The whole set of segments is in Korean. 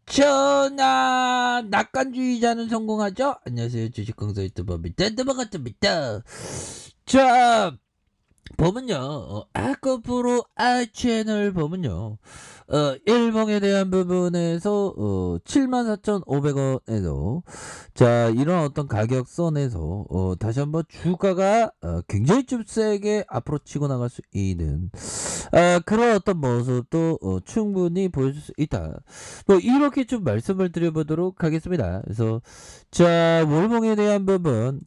주상천하 낙관주의자는 성공하죠? 안녕하세요. 주식강사 유튜버 밑단드버같습니다. 자, 보면요. 아까프로 채널 보면요. 일봉에 대한 부분에서 74,500원에서 자 이런 어떤 가격선에서 다시 한번 주가가 굉장히 좀 세게 앞으로 치고 나갈 수 있는 그런 어떤 모습도 충분히 보여줄 수 있다. 뭐 이렇게 좀 말씀을 드려보도록 하겠습니다. 그래서 자 월봉에 대한 부분,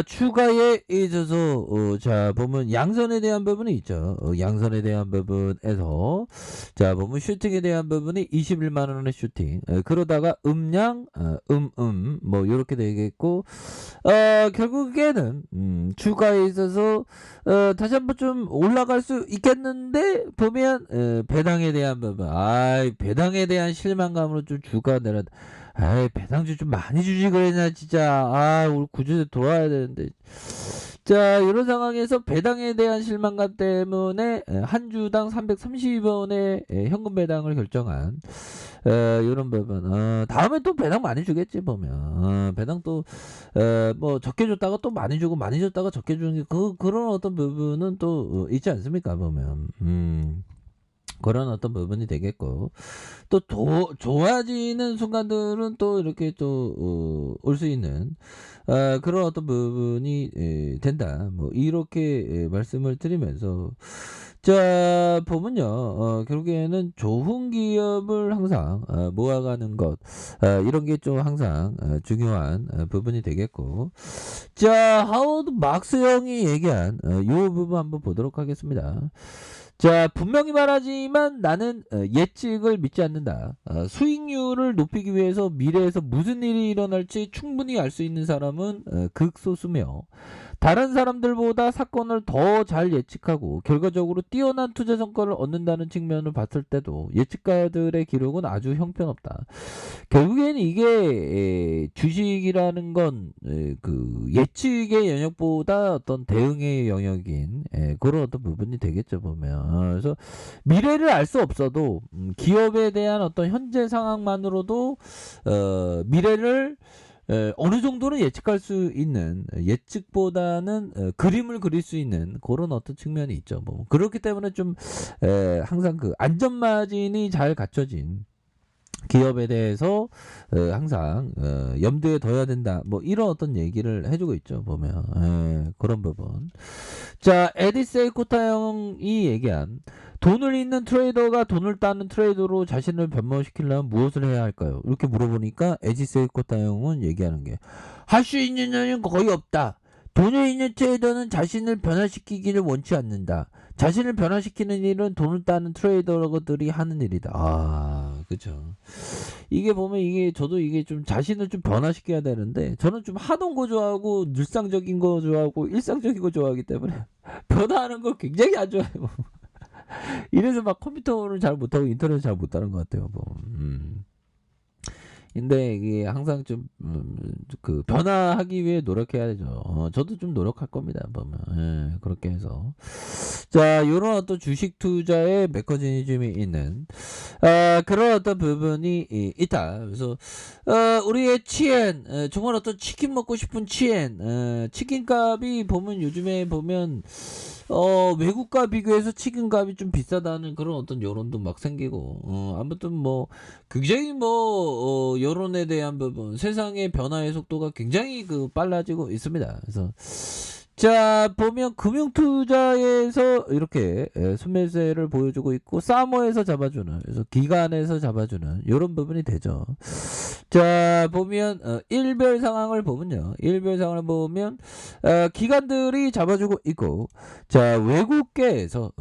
추가에 있어서 자 보면 양선에 대한 부분이 있죠. 양선에 대한 부분에서 자 보면 슈팅에 대한 부분이 21만원의 슈팅, 그러다가 음양 뭐 요렇게 되겠고, 결국에는 주가에 있어서 다시 한번 좀 올라갈 수 있겠는데 보면 배당에 대한 부분, 배당에 대한 실망감으로 좀 주가 내려. 배당주 좀 많이 주지 그랬냐 진짜. 우리 구주에 돌아와야 되는데. 자 이런 상황에서 배당에 대한 실망감 때문에 한 주당 330원의 현금 배당을 결정한 이런 부분. 다음에 또 배당 많이 주겠지 보면. 배당 또 뭐 적게 줬다가 또 많이 주고 많이 줬다가 적게 주는 게 그런 어떤 부분은 또 있지 않습니까 보면. 그런 어떤 부분이 되겠고, 또 좋아지는 순간들은 또 이렇게 또 올 수 있는 그런 어떤 부분이 된다. 뭐 이렇게 말씀을 드리면서 자 보면요. 결국에는 좋은 기업을 항상 모아가는 것, 이런 게 좀 항상 중요한 부분이 되겠고, 자 하워드 막스 형이 얘기한 이 부분 한번 보도록 하겠습니다. 자 분명히 말하지만 나는 예측을 믿지 않는다. 수익률을 높이기 위해서 미래에서 무슨 일이 일어날지 충분히 알 수 있는 사람은 극소수며, 다른 사람들보다 사건을 더 잘 예측하고 결과적으로 뛰어난 투자 성과를 얻는다는 측면을 봤을 때도 예측가들의 기록은 아주 형편없다. 결국에는 이게 주식이라는 건 그 예측의 영역보다 어떤 대응의 영역인 그런 어떤 부분이 되겠죠 보면. 그래서 미래를 알 수 없어도 기업에 대한 어떤 현재 상황만으로도 미래를 어느 정도는 예측할 수 있는, 예측보다는 그림을 그릴 수 있는 그런 어떤 측면이 있죠. 뭐 그렇기 때문에 좀 항상 그 안전마진이 잘 갖춰진 기업에 대해서 항상 염두에 둬야 된다. 뭐 이런 어떤 얘기를 해주고 있죠 보면. 그런 부분. 자 에디세이 코타 형이 얘기한, 돈을 있는 트레이더가 돈을 따는 트레이더로 자신을 변모시키려면 무엇을 해야 할까요? 이렇게 물어보니까 에디세이 코타 형은 얘기하는 게, 할 수 있는 일은 거의 없다. 돈을 있는 트레이더는 자신을 변화시키기를 원치 않는다. 자신을 변화시키는 일은 돈을 따는 트레이더들이 하는 일이다. 그쵸. 이게 보면 이게 저도 이게 좀 자신을 좀 변화시켜야 되는데, 저는 좀 하던 거 좋아하고 일상적인 거 좋아하고 일상적인 거 좋아하기 때문에 변화하는 거 굉장히 안 좋아해요. 이래서 막 컴퓨터를 잘 못하고 인터넷을 잘 못하는 것 같아요. 뭐. 근데 이게 항상 좀 그 변화하기 위해 노력해야 되죠. 저도 좀 노력할 겁니다 보면. 그렇게 해서 자 요런 어떤 주식 투자의 메커니즘이 있는 그런 어떤 부분이 있다. 그래서 우리의 치엔, 정말 어떤 치킨 먹고 싶은 치엔, 치킨값이 보면 요즘에 보면 외국과 비교해서 치킨값이 좀 비싸다는 그런 어떤 여론도 막 생기고, 아무튼 뭐 굉장히 뭐 여론에 대한 부분, 세상의 변화의 속도가 굉장히 그 빨라지고 있습니다. 그래서 자 보면 금융투자에서 이렇게 순매수를 보여주고 있고, 사모에서 잡아주는, 그래서 기관에서 잡아주는 이런 부분이 되죠. 자 보면 일별 상황을 보면요, 기관들이 잡아주고 있고, 자 외국계에서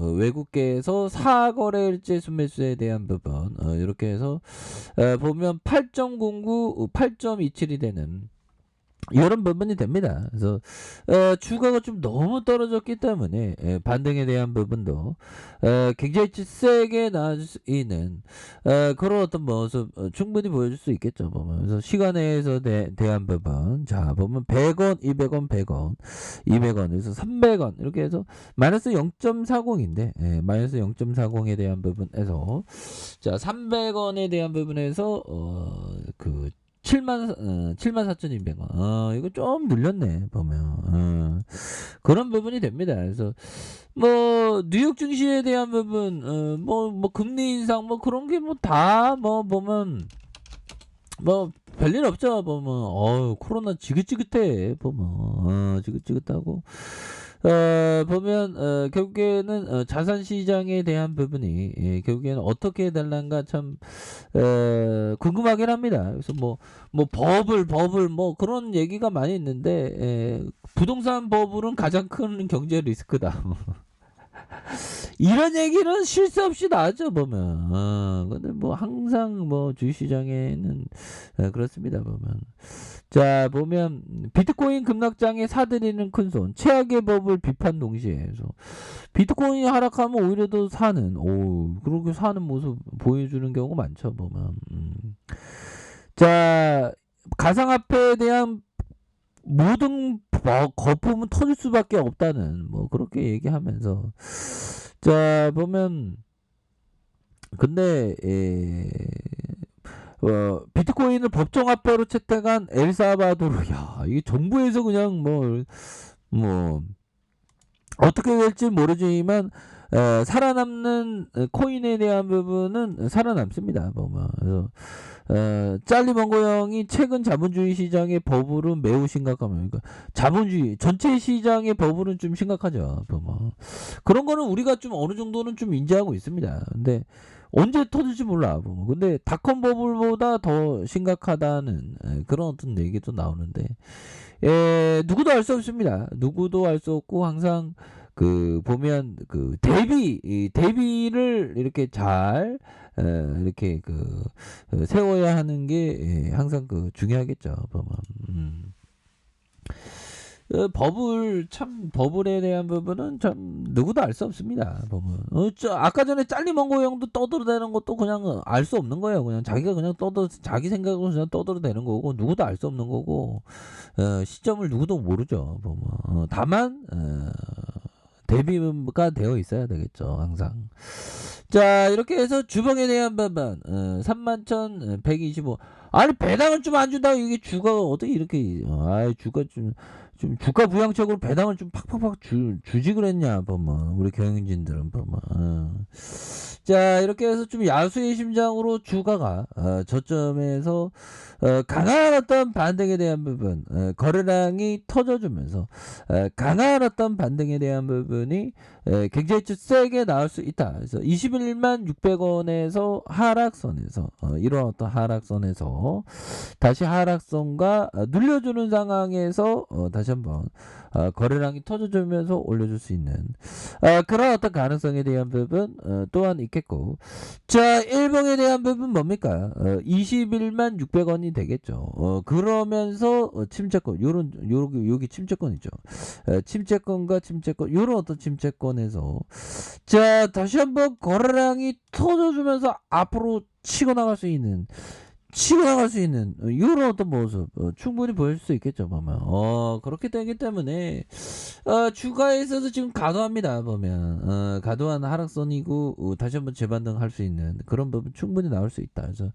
사거래일제 순매수에 대한 부분 이렇게 해서 보면 8.09, 8.27이 되는 이런 부분이 됩니다. 그래서 주가가 좀 너무 떨어졌기 때문에 반등에 대한 부분도 굉장히 세게 나아질 수 있는 그런 어떤 모습 충분히 보여줄 수 있겠죠. 보면. 그래서 시간에서 대한 부분 자 보면 100원, 200원, 100원, 200원, 그래서 300원 이렇게 해서 마이너스 0.40인데 마이너스 0.40에 대한 부분에서 자 300원에 대한 부분에서 그 74,200원. 이거 좀 늘렸네, 보면. 그런 부분이 됩니다. 그래서, 뭐, 뉴욕 증시에 대한 부분, 금리 인상, 뭐, 그런 게 뭐, 다, 뭐, 보면, 뭐, 별일 없죠, 보면. 코로나 지긋지긋해, 보면. 지긋지긋하고. 보면 결국에는 자산 시장에 대한 부분이 결국에는 어떻게 해달란가 참 궁금하긴 합니다. 그래서 뭐 버블 뭐 그런 얘기가 많이 있는데 부동산 버블은 가장 큰 경제 리스크다. 이런 얘기는 쉴 새 없이 나왔죠 보면. 근데 뭐 항상 뭐 주식시장에는 그렇습니다 보면. 자 보면 비트코인 급락장에 사들이는 큰손 최악의 법을 비판 동시에 해서 비트코인이 하락하면 오히려 더 사는 그렇게 사는 모습 보여주는 경우가 많죠 보면. 자 가상화폐에 대한 모든 거품은 터질 수밖에 없다는 뭐 그렇게 얘기하면서 자 보면 근데 비트코인을 법정화폐로 채택한 엘사바도르 이게 정부에서 그냥 뭐 어떻게 될지 모르지만 살아남는 코인에 대한 부분은 살아남습니다 보면. 그래서 짤리 멍고 형이 최근 자본주의 시장의 버블은 매우 심각합니다. 그러니까 자본주의 전체 시장의 버블은 좀 심각하죠 보면. 그런 거는 우리가 좀 어느 정도는 좀 인지하고 있습니다. 근데 언제 터질지 몰라 보면. 근데 닷컴 버블보다 더 심각하다는 그런 어떤 얘기도 나오는데 누구도 알 수 없습니다. 누구도 알 수 없고 항상 그 보면 그 대비를 이렇게 잘 이렇게 세워야 하는 게 항상 중요하겠죠 보면. 버블에 대한 부분은 참 누구도 알 수 없습니다 보면. 아까 전에 짤리멍고 형도 떠들어대는 것도 그냥 알 수 없는 거예요. 그냥 자기가 그냥 자기 생각으로 그냥 떠들어대는 거고 누구도 알 수 없는 거고 시점을 누구도 모르죠 보면. 다만 대비가 되어 있어야 되겠죠 항상. 자 이렇게 해서 주봉에 대한 부분 31,125 아니 배당을 좀 안 준다고 이게 주가가 어떻게 이렇게 주가 좀 주가 부양책으로 배당을 좀 팍팍팍 주지 그랬냐 보면 우리 경영진들은 보면. 자 이렇게 해서 좀 야수의 심장으로 주가가 저점에서 강한 어떤 반등에 대한 부분 거래량이 터져주면서 강한 어떤 반등에 대한 부분이 굉장히 좀 세게 나올 수 있다. 그래서 21만 600원에서 하락선에서 이런 어떤 하락선에서 다시 하락선과 눌려주는 상황에서 다시 한번 거래량이 터져주면서 올려줄 수 있는 그런 어떤 가능성에 대한 부분 또한 있겠고. 자 일봉에 대한 부분 뭡니까? 21만 600원이 되겠죠. 그러면서 침체권 여기 침체권이죠. 침체권과 침체권 요런 어떤 침체권에서 자 다시 한번 거래량이 터져주면서 앞으로 치고 나갈 수 있는 이런 어떤 모습 충분히 보일 수 있겠죠 보면. 그렇게 되기 때문에 주가에 있어서 지금 과도합니다 보면. 과도한 하락선이고 다시 한번 재반등할 수 있는 그런 부분 충분히 나올 수 있다. 그래서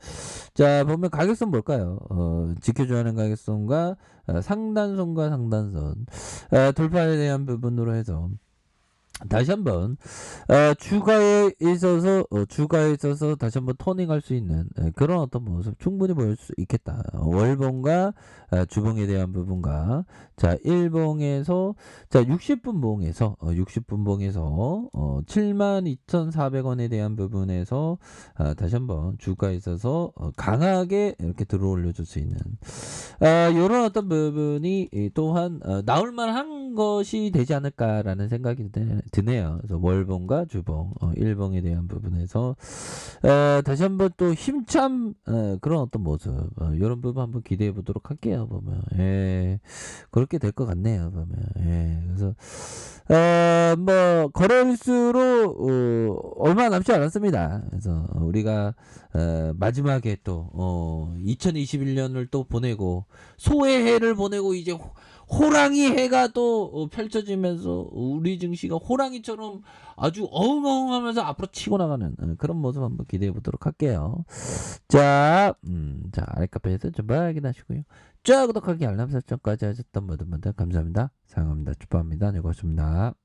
자 보면 가격선 뭘까요? 지켜줘야 하는 가격선과 상단선과 상단선 돌파에 대한 부분으로 해서 다시 한번 주가에 있어서 다시 한번 터닝할 수 있는 그런 어떤 모습 충분히 보일 수 있겠다. 월봉과 주봉에 대한 부분과 자 일봉에서 자 60분 봉에서 72,400원에 대한 부분에서 다시 한번 주가에 있어서 강하게 이렇게 들어올려 줄 수 있는 이런 어떤 부분이 또한 나올 만한 것이 되지 않을까라는 생각이 드네요. 그래서 월봉과 주봉, 일봉에 대한 부분에서 다시 한번 또 힘찬 그런 어떤 모습, 이런 부분 한번 기대해 보도록 할게요. 보면 예, 그렇게 될 것 같네요. 보면 예, 그래서 뭐 거래일수로 얼마 남지 않았습니다. 그래서 우리가 마지막에 또 2021년을 또 보내고 소의 해를 보내고 이제 호랑이 해가 또 펼쳐지면서 우리 증시가 호랑이처럼 아주 어흥어흥하면서 앞으로 치고 나가는 그런 모습 한번 기대해 보도록 할게요. 자, 자 아랫카페에서 좀 확인하시고요. 자 구독하기 알람 설정까지 하셨던 모든 분들 감사합니다. 사랑합니다. 축복합니다. 네, 고맙습니다.